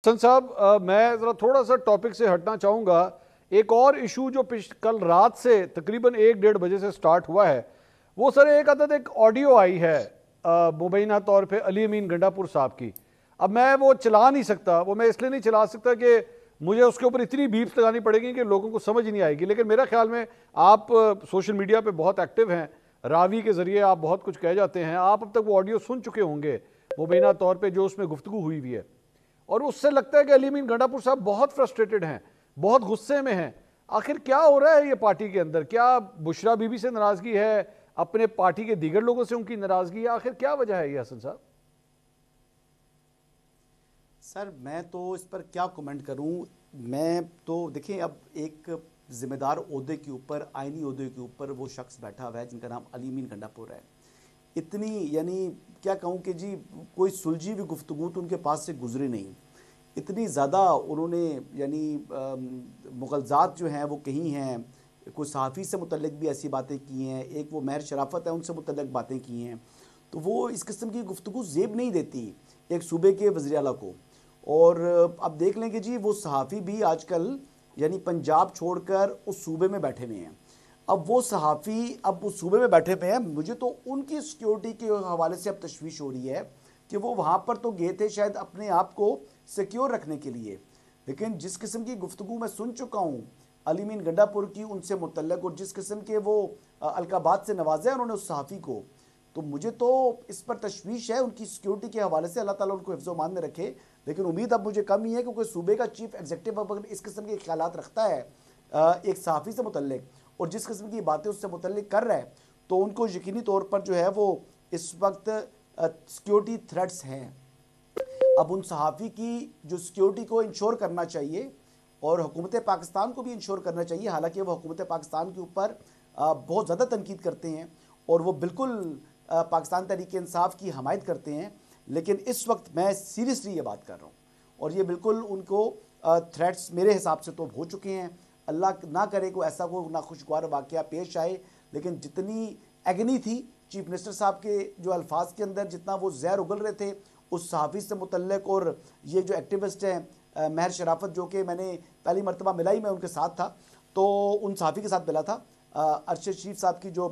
حسن صاحب میں ذرا تھوڑا سا ٹاپک سے ہٹنا چاہوں گا. ایک اور ایشو جو کل رات سے تقریباً 1-1:30 بجے سے سٹارٹ ہوا ہے وہ سر ایک آڈیو آئی ہے مبینہ طور پہ علی امین گنڈا پور صاحب کی. اب میں وہ چلا نہیں سکتا, وہ میں اس لیے نہیں چلا سکتا کہ مجھے اس کے اوپر اتنی بیپس لگانی پڑے گی کہ لوگوں کو سمجھ نہیں آئے گی, لیکن میرا خیال میں آپ سوشل میڈیا پہ بہت ایکٹیو ہیں, راوی کے ذریعے آپ بہت کچھ کہہ جاتے ہیں, آپ اب تک وہ آڈیو سن چکے ہوں گے مبینہ طور پہ جو اس میں گفتگو ہوئی ہوئی ہے, اور اس سے لگتا ہے کہ علی امین گنڈا پور صاحب بہت فرسٹریٹڈ ہیں, بہت غصے میں ہیں. آخر کیا ہو رہا ہے یہ پارٹی کے اندر؟ کیا بشرا بی بی سے ناراضگی ہے, اپنے پارٹی کے دیگر لوگوں سے ان کی ناراضگی ہے؟ آخر کیا وجہ ہے یہ حسن صاحب؟ سر میں تو اس پر کیا کومنٹ کروں. میں تو دیکھیں اب ایک ذمہ دار عہدے کے اوپر, آئینی عہدے کے اوپر وہ شخص بیٹھا ہوا ہے جن کا نام علی امین گنڈا پور ہے. اتنی یعنی کیا کہوں کہ جی کوئی سلجھی ہوئی گفتگو تو ان کے پاس سے گزری نہیں. اتنی زیادہ انہوں نے یعنی مغالطات جو ہیں وہ کہی ہیں, کوئی صحافی سے متعلق بھی ایسی باتیں کی ہیں, ایک وہ مہر شرافت ہے ان سے متعلق باتیں کی ہیں, تو وہ اس قسم کی گفتگو زیب نہیں دیتی ایک صوبے کے وزیر اعلیٰ کو. اور اب دیکھ لیں کہ جی وہ صحافی بھی آج کل یعنی پنجاب چھوڑ کر اس صوبے میں بیٹھے ہوئے ہیں. اب وہ صحافی اب اس صوبے میں بیٹھے ہوئے ہیں, مجھے تو ان کی سیکیورٹی کے حوالے سے اب تشویش ہو رہی ہے کہ وہ وہاں پر تو گئے تھے شاید اپنے آپ کو سیکیور رکھنے کے لیے, لیکن جس قسم کی گفتگو میں سن چکا ہوں علی امین گنڈا پور کی ان سے متعلق, اور جس قسم کے وہ القابات سے نوازے انہوں نے اس صحافی کو, تو مجھے تو اس پر تشویش ہے ان کی سیکیورٹی کے حوالے سے. اللہ تعالیٰ ان کو حفظ و امان میں رکھے, لیکن امید اب مجھے کم ہی ہے کہ کوئی صوبے کا چیف ایگزیکٹو اگر اس قسم کے خیالات رکھتا ہے ایک صحافی سے متعلق اور جس قسم کی باتیں اس سے متعلق کر رہا ہے, تو ان کو یقینی طور پر جو ہے وہ اس وقت سیکیورٹی تھریٹس ہیں. اب ان صحافی کی جو سیکیورٹی کو انشور کرنا چاہیے اور حکومت پاکستان کو بھی انشور کرنا چاہیے, حالانکہ وہ حکومت پاکستان کے اوپر بہت زیادہ تنقید کرتے ہیں اور وہ بالکل پاکستان تحریک انصاف کی حمایت کرتے ہیں, لیکن اس وقت میں سیریسلی یہ بات کر رہا ہوں اور یہ بالکل ان کو تھریٹس میرے حساب سے تو ہو چکے ہیں. اللہ نہ کرے کوئی ایسا کوئی ناخوشگوار واقعہ پیش آئے, لیکن جتنی ایگنی تھی چیف منسٹر صاحب کے جو الفاظ کے اندر, جتنا وہ زہر اگل رہے تھے اس صحافی سے متعلق, اور یہ جو ایکٹیوسٹ ہیں مہر شرافت جو کہ میں نے پہلی مرتبہ ملا ہی میں ان کے ساتھ تھا, تو ان صحافی کے ساتھ ملا تھا, ارشد شریف صاحب کی جو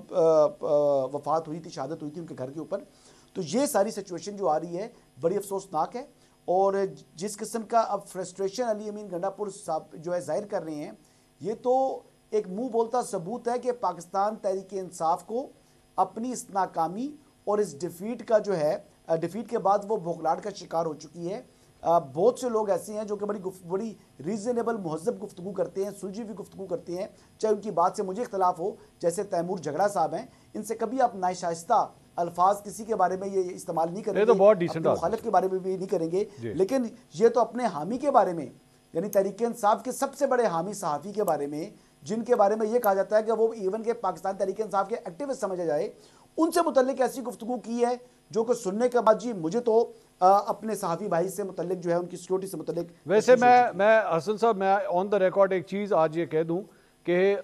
وفات ہوئی تھی, شہادت ہوئی تھی ان کے گھر کے اوپر. تو یہ ساری سچویشن جو آ رہی ہے بڑی افسوسناک ہے, اور جس قسم کا اب فرسٹریشن علی امین گنڈا پور صاحب جو ہے ظاہر کر رہے ہیں, یہ تو ایک منہ بولتا ثبوت ہے کہ پاکستان تحریک انصاف کو اپنی اس ناکامی اور اس ڈیفیٹ کا جو ہے, ڈیفیٹ کے بعد وہ بھوکلاٹ کا شکار ہو چکی ہے. بہت سے لوگ ایسے ہیں جو کہ بڑی ریزنیبل مہذب گفتگو کرتے ہیں, سلجھی ہوئی گفتگو کرتے ہیں, چاہے ان کی بات سے مجھے اختلاف ہو, جیسے تیمور جھگڑا صاحب ہیں, ان سے کبھی آپ ناشائستہ الفاظ کسی کے بارے میں یہ استعمال نہیں کریں یہ گے, تو بہت ڈیسنٹ اپنے مخالف کے بارے میں بھی نہیں کریں گے, لیکن یہ تو اپنے حامی کے بارے میں, یعنی تحریک انصاف کے سب سے بڑے حامی صحافی کے بارے میں, جن کے بارے میں یہ کہا جاتا ہے کہ وہ ایون کہ پاکستان تحریک انصاف کے ایکٹیوسٹ سمجھا جائے, ان سے متعلق ایسی گفتگو کی ہے جو کہ سننے کے بعد جی مجھے تو اپنے صحافی بھائی سے متعلق جو ہے ان کی سیکیورٹی سے متعلق. ویسے میں حسن صاحب میں آن دا ریکارڈ ایک چیز آج یہ کہہ دوں کہ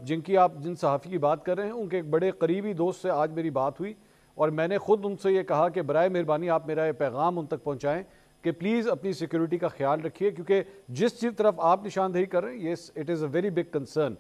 جن صحافی کی بات کر رہے ہیں ان کے ایک بڑے قریبی دوست سے آج میری بات ہوئی, اور میں نے خود ان سے یہ کہا کہ برائے مہربانی آپ میرا یہ پیغام ان تک پہنچائیں کہ پلیز اپنی سیکیورٹی کا خیال رکھیے, کیونکہ جس طرف آپ نشاندہی کر رہے ہیں یہ it is a very big concern.